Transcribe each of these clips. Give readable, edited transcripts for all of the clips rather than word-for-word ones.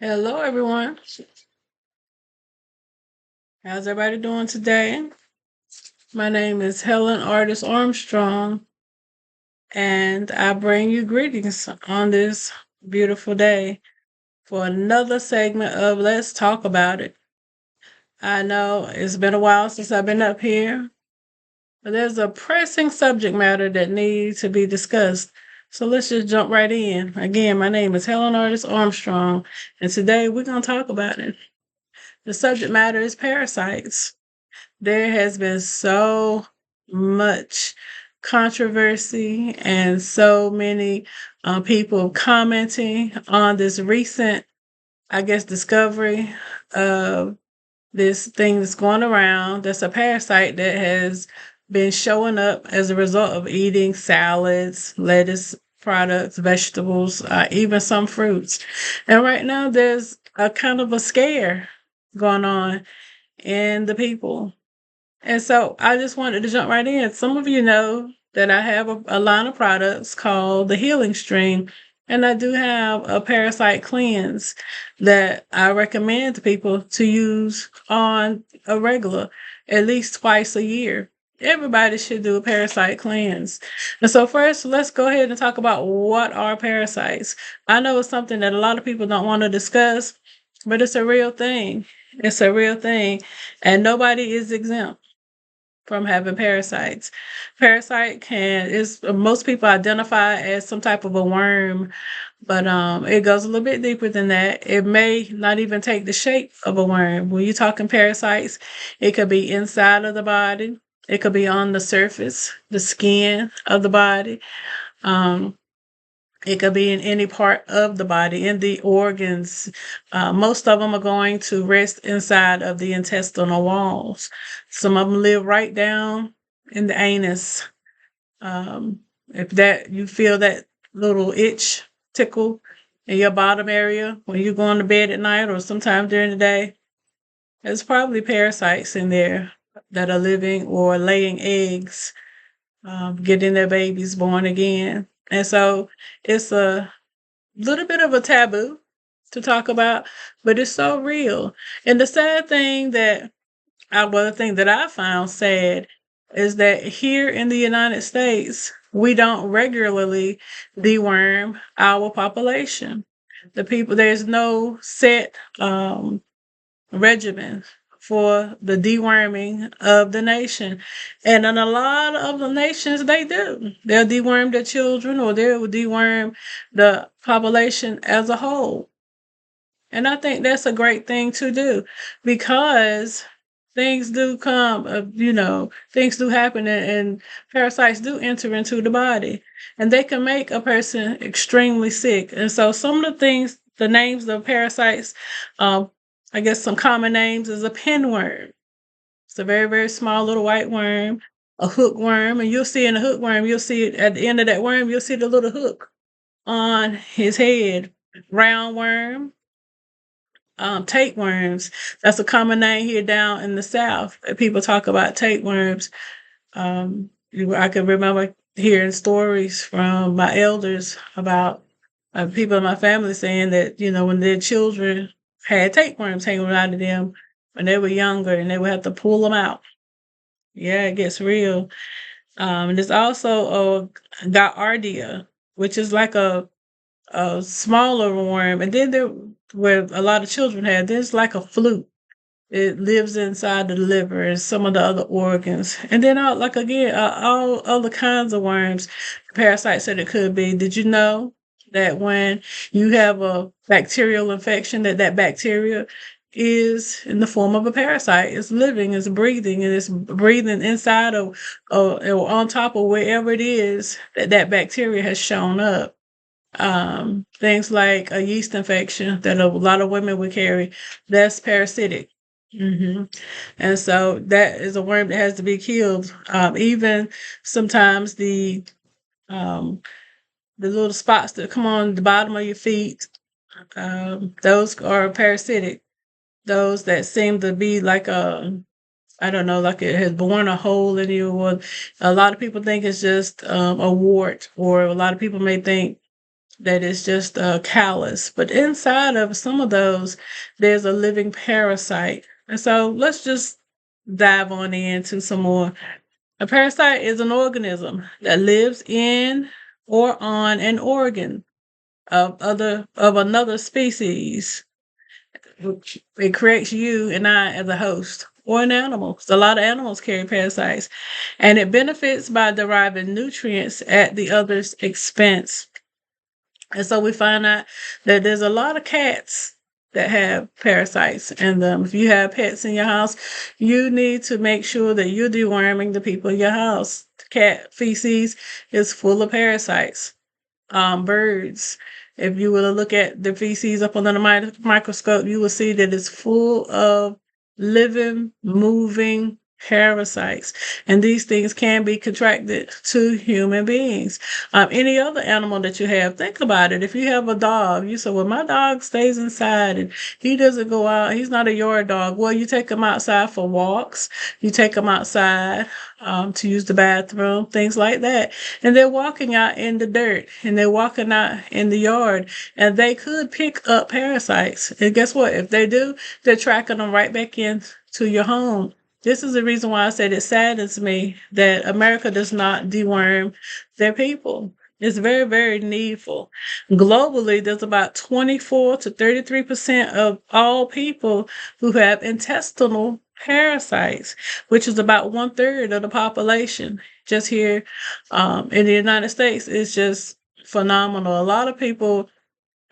Hello, everyone. How's everybody doing today? My name is Helen Artis-Armstrong, and I bring you greetings on this beautiful day for another segment of Let's Talk About It. I know it's been a while since I've been up here, but there's a pressing subject matter that needs to be discussed. So let's just jump right in. Again, my name is Helen Artis-Armstrong, and today we're going to talk about it. The subject matter is parasites. There has been so much controversy and so many people commenting on this recent, I guess, discovery of this thing that's going around that's a parasite that has been showing up as a result of eating salads, lettuce products, vegetables, even some fruits. And right now, there's a kind of a scare going on in the people. And so I just wanted to jump right in. Some of you know that I have a line of products called the Healing Stream. And I do have a parasite cleanse that I recommend to people to use on a regular, at least twice a year. Everybody should do a parasite cleanse. And so first, let's go ahead and talk about what are parasites. I know it's something that a lot of people don't want to discuss, but it's a real thing. It's a real thing. And nobody is exempt from having parasites. Parasite can is most people identify as some type of a worm, but it goes a little bit deeper than that. It may not even take the shape of a worm. When you're talking parasites, it could be inside of the body. It could be on the surface, the skin of the body. Um, it could be in any part of the body, in the organs. Most of them are going to rest inside of the intestinal walls. Some of them live right down in the anus. If that you feel that little itch, tickle in your bottom area when you're going to bed at night or sometime during the day, there's probably parasites in there that are living or laying eggs, getting their babies born again. And so it's a little bit of a taboo to talk about, but it's so real. And the sad thing that the thing that I found sad is that here in the United States, we don't regularly deworm our population. There's no set regimen for the deworming of the nation. And in a lot of the nations, they do. They'll deworm their children or they'll deworm the population as a whole. And I think that's a great thing to do because things do come, things do happen and parasites do enter into the body and they can make a person extremely sick. And so some of the things, the names of parasites, um, I guess some common names is a pinworm. It's a very, very small little white worm, a hookworm, and you'll see in a hookworm, you'll see it at the end of that worm, you'll see the little hook on his head. Roundworm, tapeworms. That's a common name here down in the South. People talk about tapeworms. I can remember hearing stories from my elders about people in my family saying that, when their children had tapeworms hanging out of them when they were younger and they would have to pull them out. Yeah, it gets real. And there's also a Giardia, which is like a smaller worm, and then there where a lot of children have, there's like a fluke. It lives inside the liver and some of the other organs, and then all other kinds of worms, parasites that it could be. Did you know that when you have a bacterial infection, that bacteria is in the form of a parasite? It's living, it's breathing, and it's breathing inside of or on top of wherever it is that bacteria has shown up. Things like a yeast infection that a lot of women would carry, that's parasitic. And so that is a worm that has to be killed. Even sometimes the little spots that come on the bottom of your feet, those are parasitic. Those that seem to be like I don't know, like it has born a hole in you. Or a lot of people think it's just a wart, or a lot of people may think that is just a callus. But inside of some of those, there's a living parasite. And so let's just dive on into some more. A parasite is an organism that lives in or on an organ of another species. It creates you and I as a host or an animal. So a lot of animals carry parasites, and it benefits by deriving nutrients at the other's expense. And so we find out that there's a lot of cats that have parasites in them. If you have pets in your house, you need to make sure that you're deworming the people in your house. Cat feces is full of parasites. Birds, if you were to look at the feces up under the microscope, you will see that it's full of living, moving parasites. And these things can be contracted to human beings. Any other animal that you have, think about it. If you have a dog, you say, well, my dog stays inside and he doesn't go out. He's not a yard dog. Well, you take him outside for walks. You take him outside to use the bathroom, things like that. And they're walking out in the dirt and they're walking out in the yard and they could pick up parasites. And guess what? If they do, they're tracking them right back into your home. This is the reason why I said it saddens me that America does not deworm their people. It's very, very needful. Globally, there's about 24 to 33% of all people who have intestinal parasites, which is about 1/3 of the population. Just here in the United States, it's just phenomenal. A lot of people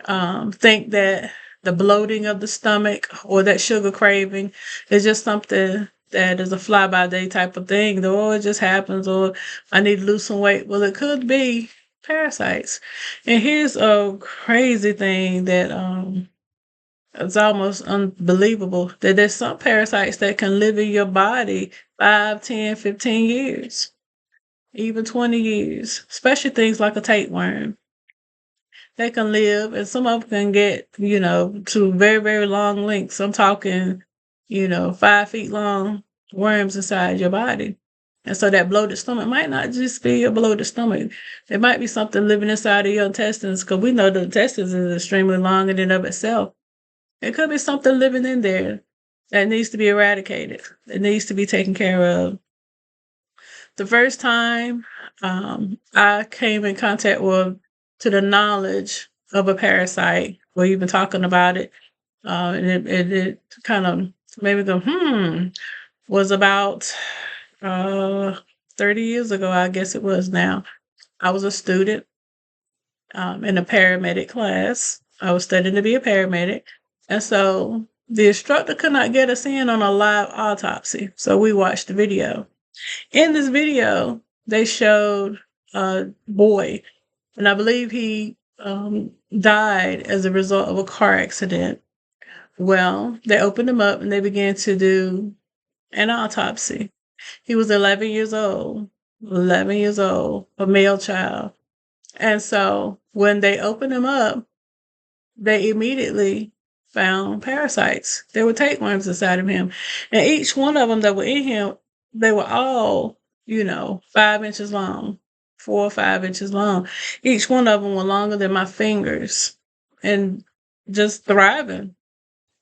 think that the bloating of the stomach or that sugar craving is just something that is a fly by day type of thing. Or it just happens, or I need to lose some weight. Well, it could be parasites. And here's a crazy thing that it's almost unbelievable that there's some parasites that can live in your body 5, 10, 15 years, even 20 years, especially things like a tapeworm. They can live, and some of them can get, to very, very long lengths. I'm talking, 5 feet long worms inside your body. And so that bloated stomach might not just be a bloated stomach. It might be something living inside of your intestines, because we know the intestines is extremely long in and of itself. It could be something living in there that needs to be eradicated. It needs to be taken care of. The first time I came in contact with, to the knowledge of a parasite, or even talking about it, and it kind of made me go, was about 30 years ago, I guess it was now. I was a student in a paramedic class. I was studying to be a paramedic. And so the instructor could not get us in on a live autopsy. So we watched the video. In this video, they showed a boy, and I believe he died as a result of a car accident. Well, they opened him up and they began to do an autopsy. He was 11 years old, a male child. And so when they opened him up, they immediately found parasites. There were tapeworms inside of him. And each one of them that were in him, they were all, 5 inches long, 4 or 5 inches long. Each one of them were longer than my fingers and just thriving.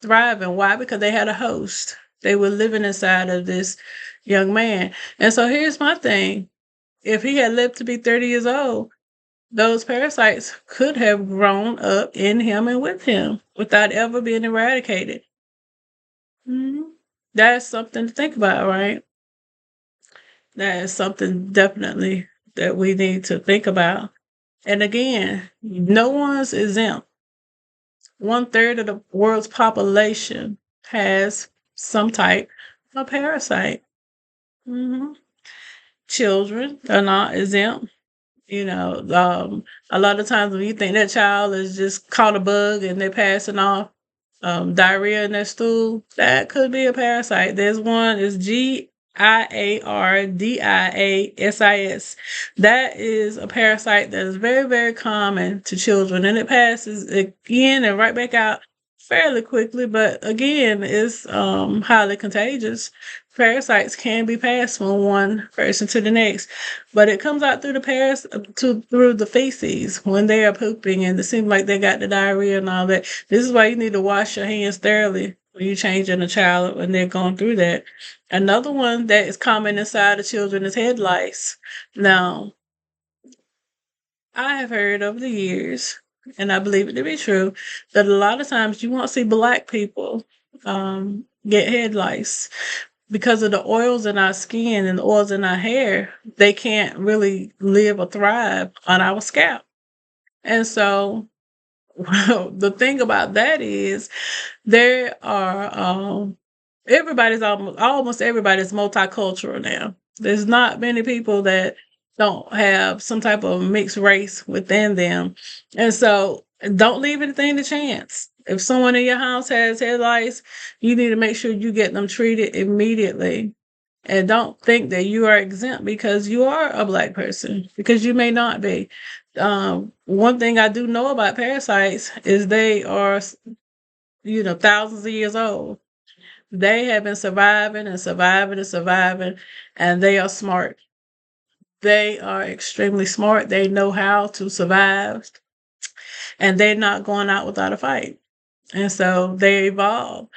Why? Because they had a host. They were living inside of this young man. And so here's my thing. If he had lived to be 30 years old, those parasites could have grown up in him and with him without ever being eradicated. Mm-hmm. That's something to think about, right? That is something definitely that we need to think about. And again, no one's exempt. 1/3 of the world's population has some type of parasite. Mm-hmm. Children are not exempt. A lot of times when you think that child is just caught a bug and they're passing off diarrhea in their stool, that could be a parasite. There's one is GIARDIASIS. That is a parasite that is very, very common to children, and it passes again and right back out fairly quickly, but again, it's highly contagious. Parasites can be passed from one person to the next, but it comes out through the through the feces when they are pooping, and it seems like they got the diarrhea and all that. This is why you need to wash your hands thoroughly when you're changing a child when they're going through that. Another one that is common inside the children is head lice. Now, I have heard over the years, and I believe it to be true, that a lot of times you won't see black people get head lice because of the oils in our skin and the oils in our hair. They can't really live or thrive on our scalp. And so, well, the thing about that is there are everybody's almost everybody's multicultural now. There's not many people that don't have some type of mixed race within them. And so don't leave anything to chance. If someone in your house has head lice, you need to make sure you get them treated immediately. And don't think that you are exempt because you are a black person, because you may not be. One thing I do know about parasites is they are, thousands of years old. They have been surviving and surviving and surviving, and they are smart. They are extremely smart. They know how to survive, and they're not going out without a fight. And so they evolve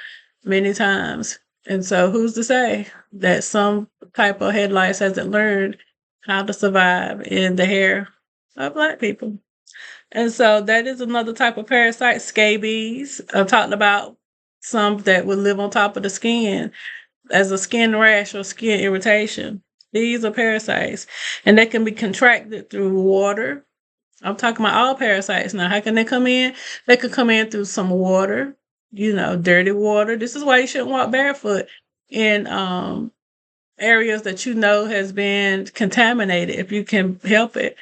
many times. And so who's to say that some type of head lice hasn't learned how to survive in the hair of black people? And so that is another type of parasite, scabies. I've talked about some that would live on top of the skin as a skin rash or skin irritation. These are parasites, and they can be contracted through water. I'm talking about all parasites now. How can they come in? They could come in through some water, dirty water. This is why you shouldn't walk barefoot in areas that has been contaminated if you can help it,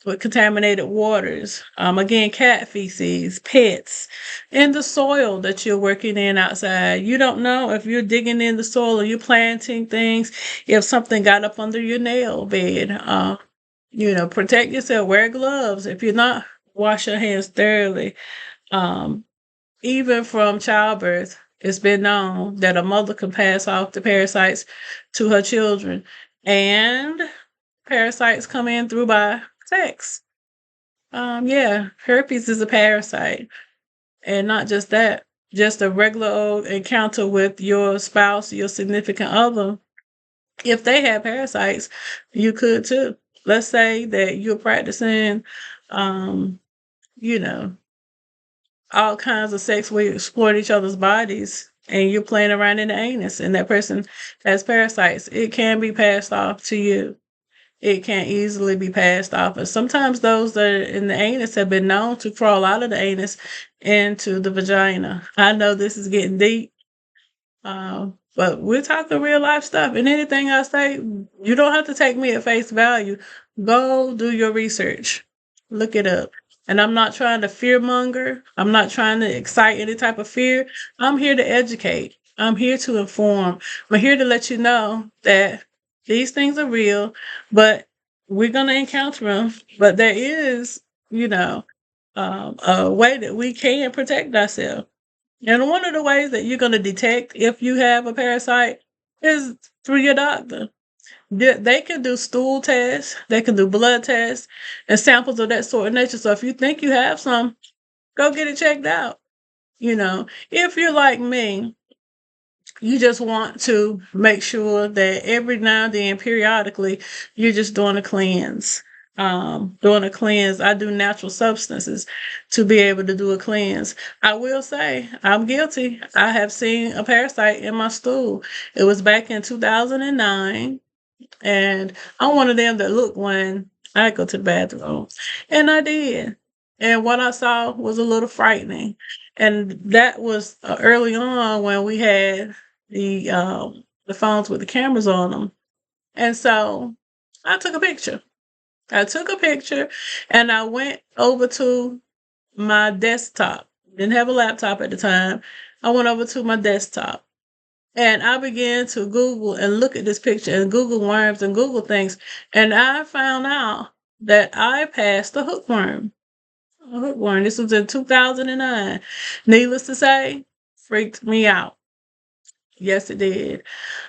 with contaminated waters. Again, cat feces, pets, in the soil that you're working in outside. You don't know if you're digging in the soil or you're planting things, if something got up under your nail bed. Protect yourself, wear gloves. If you're not, wash your hands thoroughly. Even from childbirth, it's been known that a mother can pass off the parasites to her children. And parasites come in through by sex. Yeah, herpes is a parasite. And not just that, just a regular old encounter with your spouse, your significant other. If they have parasites, you could too. Let's say that you're practicing, you know, all kinds of sex where you exploit each other's bodies and you're playing around in the anus and that person has parasites. It can be passed off to you. It can easily be passed off. And sometimes those that are in the anus have been known to crawl out of the anus into the vagina. I know this is getting deep, but we're talking real life stuff. And anything I say, you don't have to take me at face value. Go do your research. Look it up. And I'm not trying to fear monger. I'm not trying to excite any type of fear. I'm here to educate. I'm here to inform. I'm here to let you know that these things are real, but we're going to encounter them. But there is, a way that we can protect ourselves. And one of the ways that you're going to detect if you have a parasite is through your doctor. They can do stool tests, they can do blood tests, and samples of that sort of nature. So if you think you have some, go get it checked out. If you're like me, you just want to make sure that every now and then, periodically, you're just doing a cleanse. Doing a cleanse. I do natural substances to be able to do a cleanse. I will say I'm guilty. I have seen a parasite in my stool. It was back in 2009. And I'm one of them that look when I go to the bathroom. And I did. And what I saw was a little frightening. And that was early on when we had the phones with the cameras on them. And so I took a picture. And I went over to my desktop. Didn't have a laptop at the time. I went over to my desktop. And I began to Google and look at this picture and Google worms and Google things. And I found out that I passed the hookworm. A hookworm. This was in 2009. Needless to say, freaked me out. Yes, it did.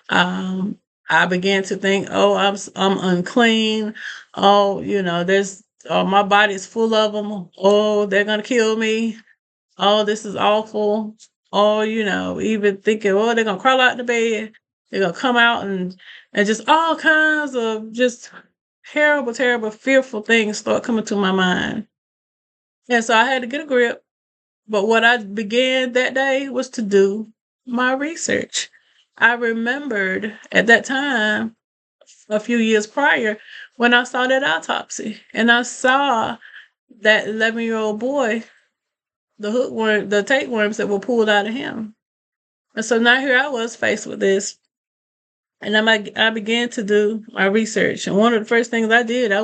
Um, I began to think, oh, I'm unclean. Oh, there's my body's full of them. Oh, they're gonna kill me. Oh, this is awful. Oh, even thinking, oh, they're gonna crawl out the bed. They're gonna come out and just all kinds of just terrible, terrible, fearful things start coming to my mind. And so I had to get a grip. But what I began that day was to do my research. I remembered at that time, a few years prior, when I saw that autopsy and I saw that 11-year-old boy, the hookworm, the tapeworms that were pulled out of him. And so now here I was faced with this. And I began to do my research. And one of the first things I did, I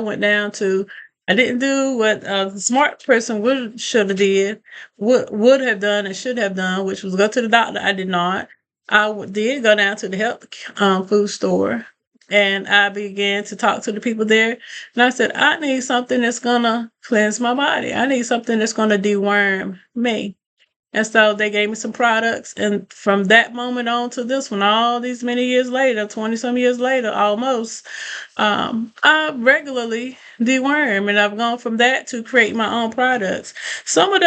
didn't do what a smart person should have did, would have done and should have done, which was go to the doctor. I did not. Did go down to the health food store, and I began to talk to the people there. And I said, I need something that's gonna cleanse my body. I need something that's gonna deworm me. And so they gave me some products. And from that moment on to this one, all these many years later, 20 some years later, almost, I regularly deworm. And I've gone from that to create my own products. Some of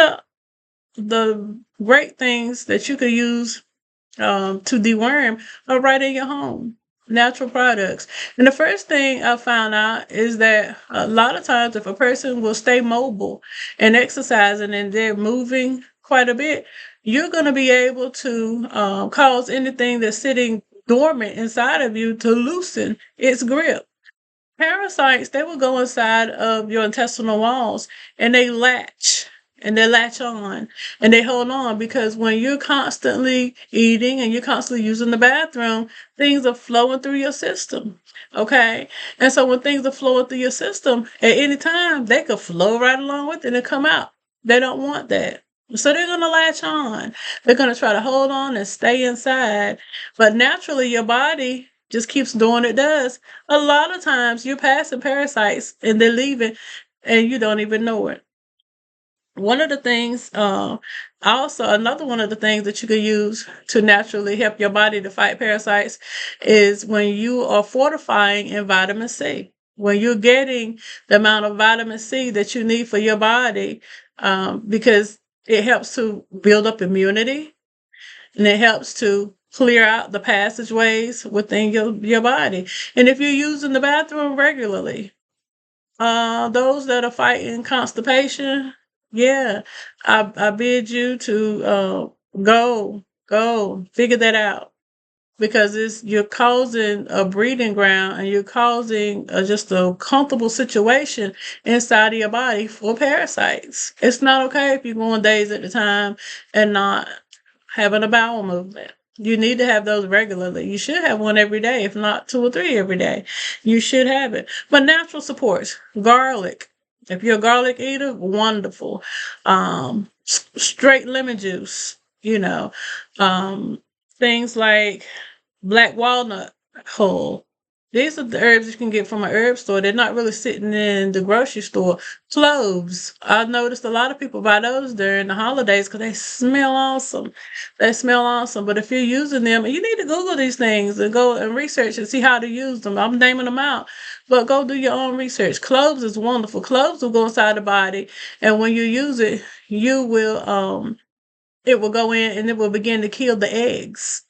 the great things that you could use to deworm are right in your home. Natural products. And the first thing I found out is that a lot of times if a person will stay mobile and exercising and they're moving quite a bit, you're going to be able to cause anything that's sitting dormant inside of you to loosen its grip. Parasites, they will go inside of your intestinal walls and they latch on and they hold on because when you're constantly eating and you're constantly using the bathroom, things are flowing through your system. Okay. And so when things are flowing through your system at any time, they could flow right along with it and come out. They don't want that. So they're going to latch on. They're going to try to hold on and stay inside. But naturally, your body just keeps doing what it does. A lot of times you're passing parasites and they're leaving and you don't even know it. One of the things, also another one of the things that you can use to naturally help your body to fight parasites is when you are fortifying in vitamin C. When you're getting the amount of vitamin C that you need for your body, because it helps to build up immunity and it helps to clear out the passageways within your body. And if you're using the bathroom regularly, those that are fighting constipation, yeah, I bid you to go figure that out because you're causing a breeding ground and you're causing just a comfortable situation inside of your body for parasites. It's not okay if you're going days at a time and not having a bowel movement. You need to have those regularly. You should have one every day, if not 2 or 3 every day. You should have it. But natural supports, garlic. If you're a garlic eater, wonderful. Straight lemon juice, things like black walnut hull. These are the herbs you can get from an herb store. They're not really sitting in the grocery store. Cloves. I've noticed a lot of people buy those during the holidays because they smell awesome. They smell awesome. But if you're using them, you need to Google these things and go and research and see how to use them. I'm naming them out. But go do your own research. Cloves is wonderful. Cloves will go inside the body. And when you use it, it will go in and it will begin to kill the eggs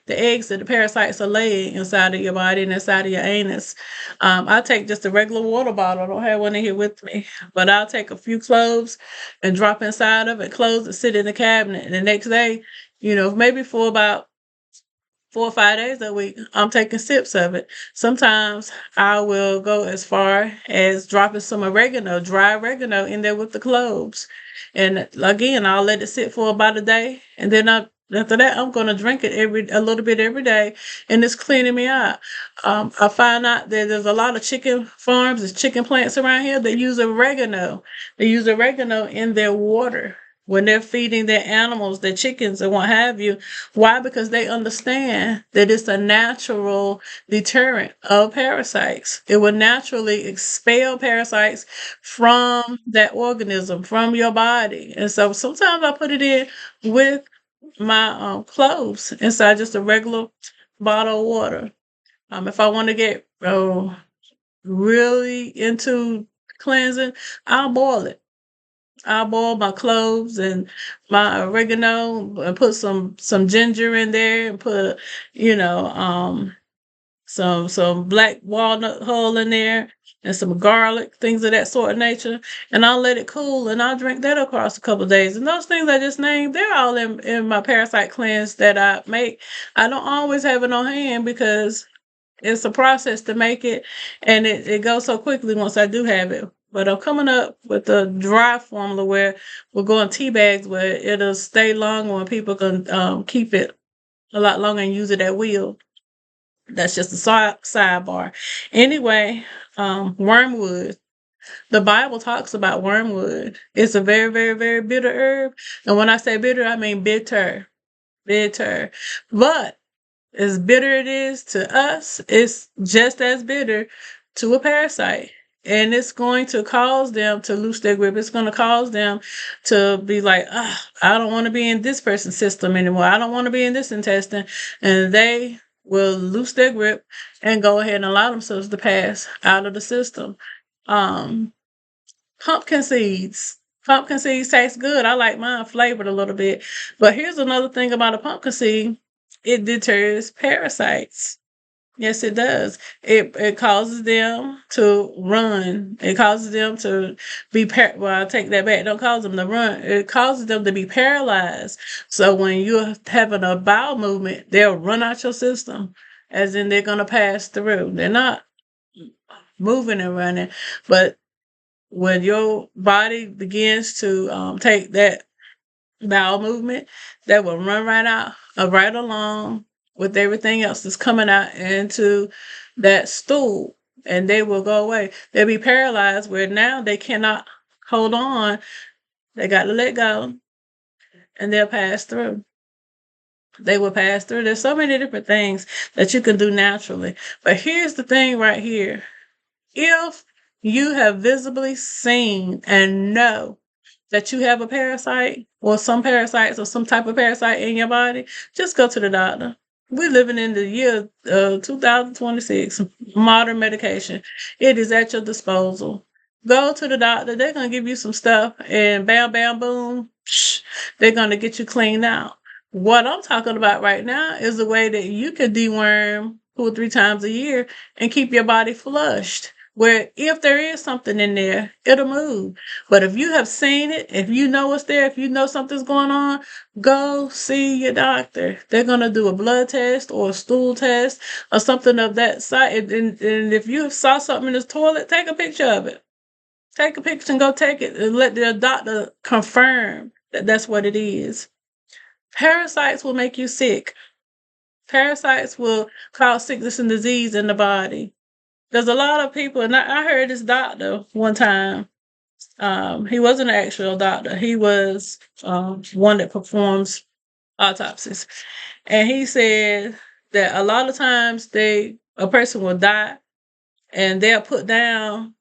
that the parasites are laying inside of your body and inside of your anus. I take just a regular water bottle. I don't have one in here with me, but I'll take a few cloves and drop inside of it, close it, sit in the cabinet. And the next day, maybe for about 4 or 5 days a week, I'm taking sips of it. Sometimes I will go as far as dropping some oregano, dry oregano in there with the cloves. And again, I'll let it sit for about a day. And then after that, I'm going to drink it a little bit every day. And it's cleaning me out. I find out that there's a lot of chicken farms and chicken plants around here that use oregano. They use oregano in their water. when they're feeding their animals, their chickens and what have you. Why? Because they understand that it's a natural deterrent of parasites. It will naturally expel parasites from that organism, from your body. And so sometimes I put it in with my cloves inside just a regular bottle of water. If I want to get really into cleansing, I'll boil it. I'll boil my cloves and my oregano and put some ginger in there and put, you know, some black walnut hull in there and some garlic, things of that sort of nature. And I'll let it cool and I'll drink that across a couple of days. And those things I just named, they're all in my parasite cleanse that I make. I don't always have it on hand because it's a process to make it, and it goes so quickly once I do have it. But I'm coming up with a dry formula where we're going tea bags where it'll stay longer and people can keep it a lot longer and use it at will. That's just a sidebar. Anyway, wormwood. The Bible talks about wormwood. It's a very, very, very bitter herb. And when I say bitter, I mean bitter. Bitter. But as bitter it is to us, it's just as bitter to a parasite. And it's going to cause them to lose their grip. It's going to cause them to be like, I don't want to be in this person's system anymore. I don't want to be in this intestine. And they will lose their grip and go ahead and allow themselves to pass out of the system. Um, Pumpkin seeds. Pumpkin seeds taste good. I like mine flavored a little bit. But here's another thing about a pumpkin seed. It deters parasites. Yes, it does. It causes them to run. It causes them to be well, I'll take that back. It don't cause them to run. It causes them to be paralyzed. So when you're having a bowel movement, they'll run out your system, as in they're gonna pass through. They're not moving and running, but when your body begins to take that bowel movement, that will run right out, right along with everything else that's coming out into that stool, and they will go away. They'll be paralyzed where now they cannot hold on. They got to let go, and they'll pass through. They will pass through. There's so many different things that you can do naturally. But here's the thing right here. If you have visibly seen and know that you have a parasite or some parasites or some type of parasite in your body, just go to the doctor. We're living in the year 2026, modern medication. It is at your disposal. Go to the doctor. They're going to give you some stuff and bam, bam, boom, they're going to get you cleaned out. What I'm talking about right now is the way that you can deworm 2 or 3 times a year and keep your body flushed. Where if there is something in there, it'll move. But if you have seen it, if you know it's there, if you know something's going on, go see your doctor. They're going to do a blood test or a stool test or something of that side. And if you saw something in this toilet, take a picture of it. Take a picture and go take it and let the doctor confirm that that's what it is. Parasites will make you sick. Parasites will cause sickness and disease in the body. There's a lot of people, and I heard this doctor one time. He wasn't an actual doctor. He was one that performs autopsies. And he said that a lot of times a person will die and they'll put down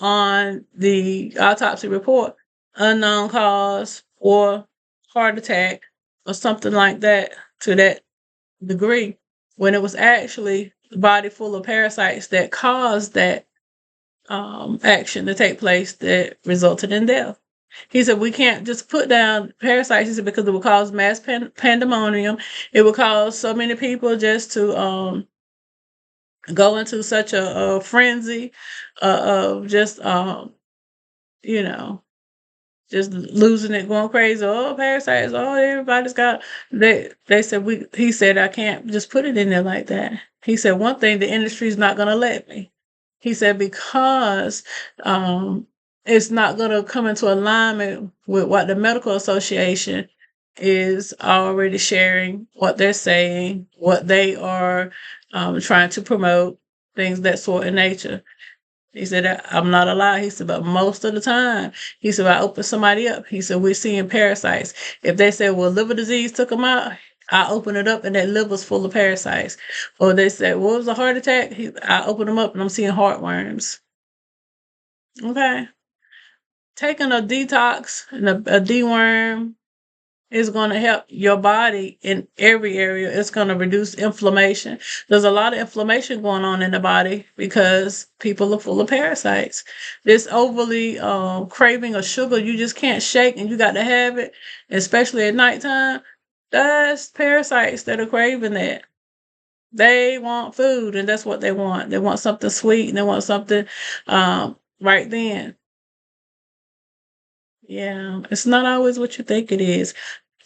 on the autopsy report unknown cause or heart attack or something like that to that degree, when it was actually the body full of parasites that caused that action to take place that resulted in death. He said, we can't just put down parasites, he said, because it will cause mass pandemonium. It will cause so many people just to go into such a frenzy of just, you know, just losing it, going crazy. Oh, parasites! Oh, everybody's got. They said He said I can't just put it in there like that. He said one thing, the industry's not going to let me. He said because it's not going to come into alignment with what the medical association is already sharing, what they're saying, what they are trying to promote, things that sort of nature. He said, I'm not allowed. He said, but most of the time, he said, I open somebody up. He said, we're seeing parasites. If they say, well, liver disease took them out, I open it up and that liver's full of parasites. Or they say, what was a heart attack? I open them up and I'm seeing heartworms. Okay. Taking a detox and a deworm is going to help your body in every area. It's going to reduce inflammation. There's a lot of inflammation going on in the body because people are full of parasites. This overly craving of sugar you just can't shake and you got to have it, especially at nighttime. That's parasites that are craving that. They want food and that's what they want. They want something sweet and they want something right then. Yeah, it's not always what you think it is.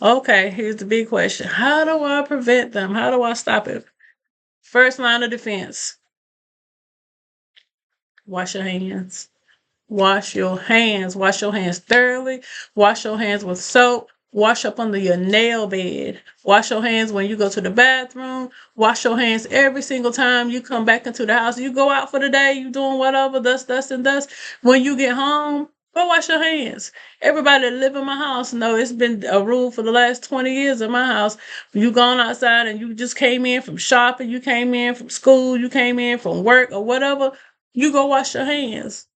Okay, here's the big question. How do I prevent them? How do I stop it? First line of defense, wash your hands. Wash your hands. Wash your hands thoroughly. Wash your hands with soap. Wash up under your nail bed. Wash your hands when you go to the bathroom. Wash your hands every single time you come back into the house. You go out for the day, you doing whatever, dust, and dust. When you get home, go wash your hands. Everybody that live in my house know it's been a rule for the last 20 years in my house. You gone outside and you just came in from shopping, you came in from school, you came in from work or whatever, you go wash your hands.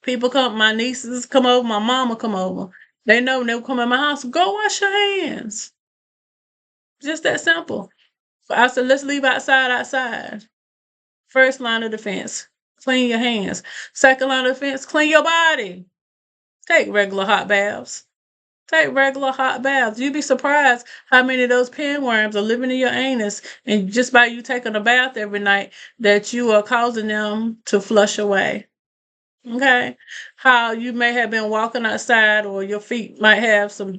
People come, my nieces come over, my mama come over. They know when they come in my house, go wash your hands. Just that simple. I said, let's leave outside. First line of defense, clean your hands. Second line of defense, clean your body. Take regular hot baths. Take regular hot baths. You'd be surprised how many of those pinworms are living in your anus, and just by you taking a bath every night, that you are causing them to flush away. Okay, how you may have been walking outside, or your feet might have some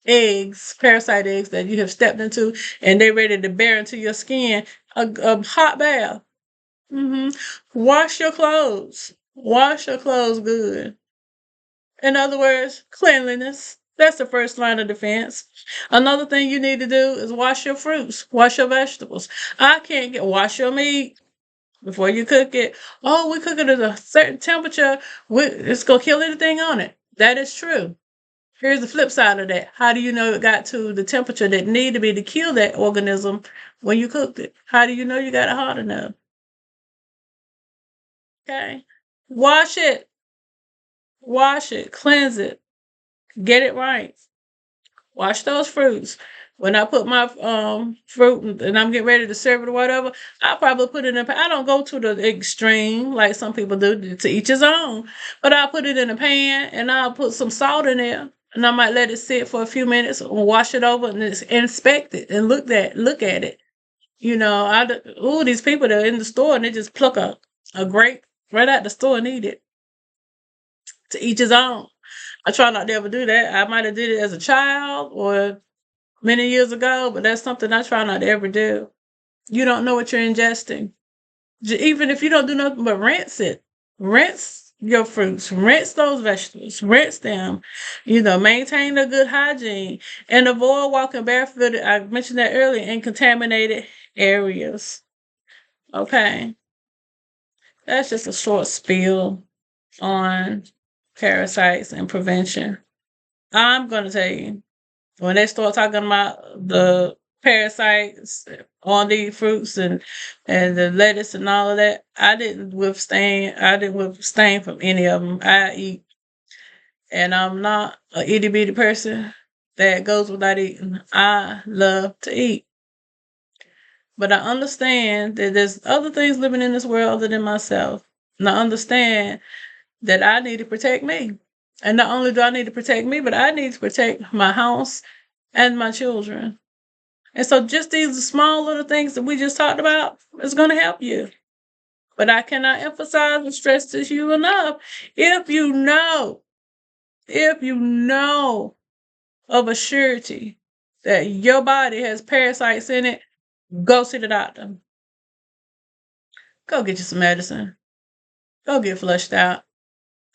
eggs, parasite eggs that you have stepped into, and they're ready to bear into your skin. A hot bath. Wash your clothes. Wash your clothes good. In other words, cleanliness. That's the first line of defense. Another thing you need to do is wash your fruits, wash your vegetables. Wash your meat before you cook it. Oh, we cook it at a certain temperature. It's going to kill anything on it. That is true. Here's the flip side of that. How do you know it got to the temperature that need to be to kill that organism when you cooked it? How do you know you got it hot enough? Okay. Wash it. Wash it. Cleanse it. Get it right. Wash those fruits. When I put my fruit and I'm getting ready to serve it or whatever, I probably put it in. I don't go to the extreme like some people do. To each his own. But I put it in a pan and I'll put some salt in there, and I might let it sit for a few minutes and wash it over and inspect it and look at it. You know, these people that are in the store and they just pluck a grape right out the store and eat it. To each his own. I try not to ever do that. I might have did it as a child or many years ago, but that's something I try not to ever do. You don't know what you're ingesting. Even if you don't do nothing but rinse it. Rinse your fruits. Rinse those vegetables. Rinse them. Maintain a good hygiene. And avoid walking barefooted, I mentioned that earlier, in contaminated areas. Okay. That's just a short spiel on parasites and prevention. I'm going to tell you, when they start talking about the parasites on the fruits and the lettuce and all of that, I didn't withstand from any of them. I eat, and I'm not a itty bitty person that goes without eating. I love to eat, but I understand that there's other things living in this world other than myself, and I understand that I need to protect me. And not only do I need to protect me, but I need to protect my house and my children. And so just these small little things that we just talked about is going to help you. But I cannot emphasize and stress this to you enough. If you know of a surety that your body has parasites in it, go see the doctor. Go get you some medicine. Go get flushed out.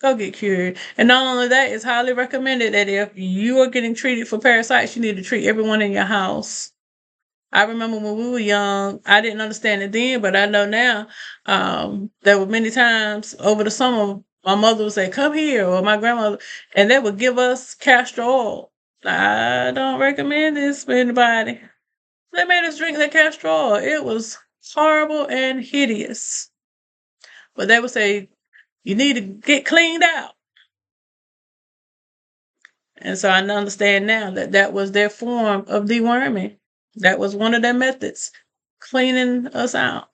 Go get cured. And not only that, it's highly recommended that if you are getting treated for parasites, you need to treat everyone in your house. I remember when we were young, I didn't understand it then, but I know now. There were many times over the summer, my mother would say, "Come here," or my grandmother, and they would give us castor oil. I don't recommend this for anybody. They made us drink that castor oil. It was horrible and hideous. But they would say, "You need to get cleaned out." And so I understand now that that was their form of deworming. That was one of their methods, cleaning us out.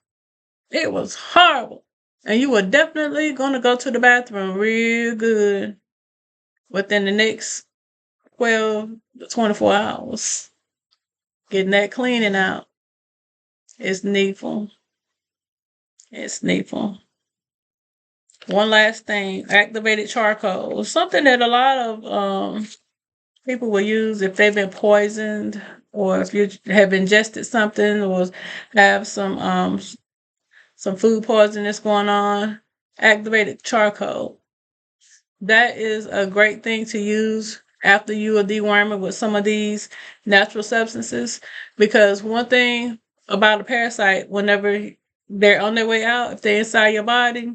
It was horrible. And you were definitely going to go to the bathroom real good within the next 12 to 24 hours. Getting that cleaning out is needful. It's needful. One last thing, activated charcoal. Something that a lot of people will use if they've been poisoned or if you have ingested something or have some food poisoning that's going on. Activated charcoal. That is a great thing to use after you are deworming with some of these natural substances, because one thing about a parasite, whenever they're on their way out, if they're inside your body,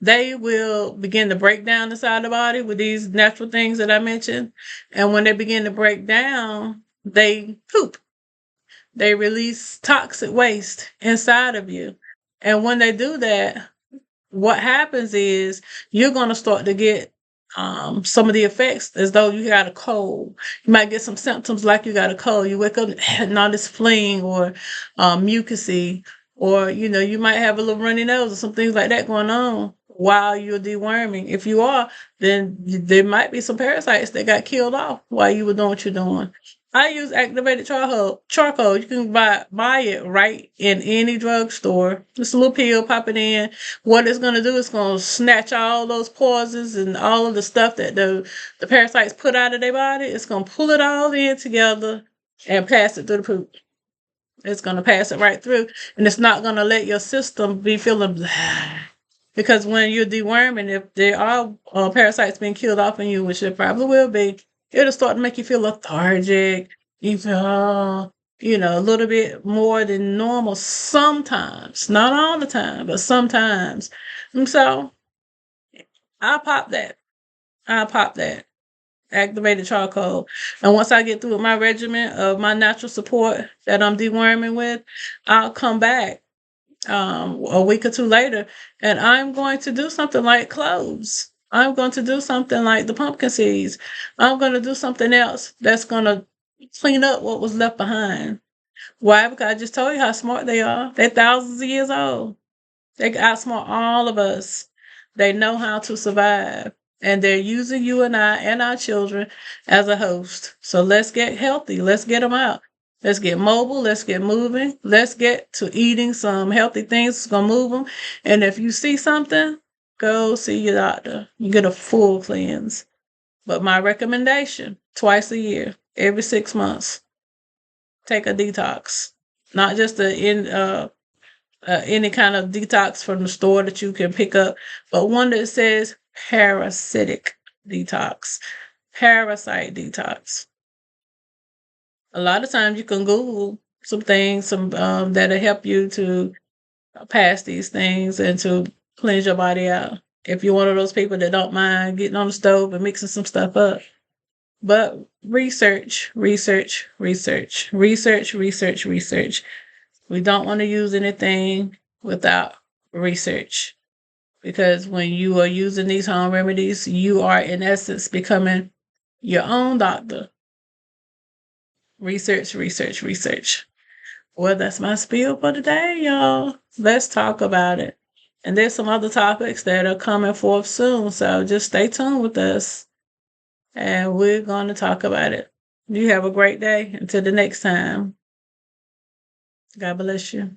they will begin to break down inside the body with these natural things that I mentioned. And when they begin to break down, they poop. They release toxic waste inside of you. And when they do that, what happens is you're going to start to get some of the effects as though you got a cold. You might get some symptoms like you got a cold. You wake up and all this phlegm or mucusy, or you might have a little runny nose or some things like that going on while you're deworming. If you are, then there might be some parasites that got killed off while you were doing what you're doing. I use activated charcoal. You can buy it right in any drugstore. Just a little pill, pop it in. What it's going to do is going to snatch all those poisons and all of the stuff that the parasites put out of their body. It's going to pull it all in together and pass it through the poop. It's going to pass it right through. And it's not going to let your system be feeling blah. Because when you're deworming, if there are parasites being killed off in you, which there probably will be, it'll start to make you feel lethargic. You feel, a little bit more than normal sometimes. Not all the time, but sometimes. And so I'll pop that. I'll pop that. Activated charcoal. And once I get through with my regimen of my natural support that I'm deworming with, I'll come back a week or two later, and I'm going to do something like cloves. I'm going to do something like the pumpkin seeds. I'm going to do something else that's going to clean up what was left behind. Why? Because I just told you how smart they are. They're thousands of years old. They can outsmart all of us. They know how to survive. And they're using you and I and our children as a host. So let's get healthy. Let's get them out. Let's get mobile. Let's get moving. Let's get to eating some healthy things that's going to move them. And if you see something, go see your doctor. You get a full cleanse. But my recommendation, twice a year, every 6 months, take a detox. Not just any kind of detox from the store that you can pick up, but one that says parasitic detox, parasite detox. A lot of times you can Google some things, that'll help you to pass these things and to cleanse your body out. If you're one of those people that don't mind getting on the stove and mixing some stuff up. But research, research, research, research, research, research. We don't want to use anything without research, because when you are using these home remedies, you are in essence becoming your own doctor. Research, research, research. Well, that's my spiel for today, y'all. Let's talk about it. And there's some other topics that are coming forth soon, so just stay tuned with us, and we're going to talk about it. You have a great day. Until the next time. God bless you.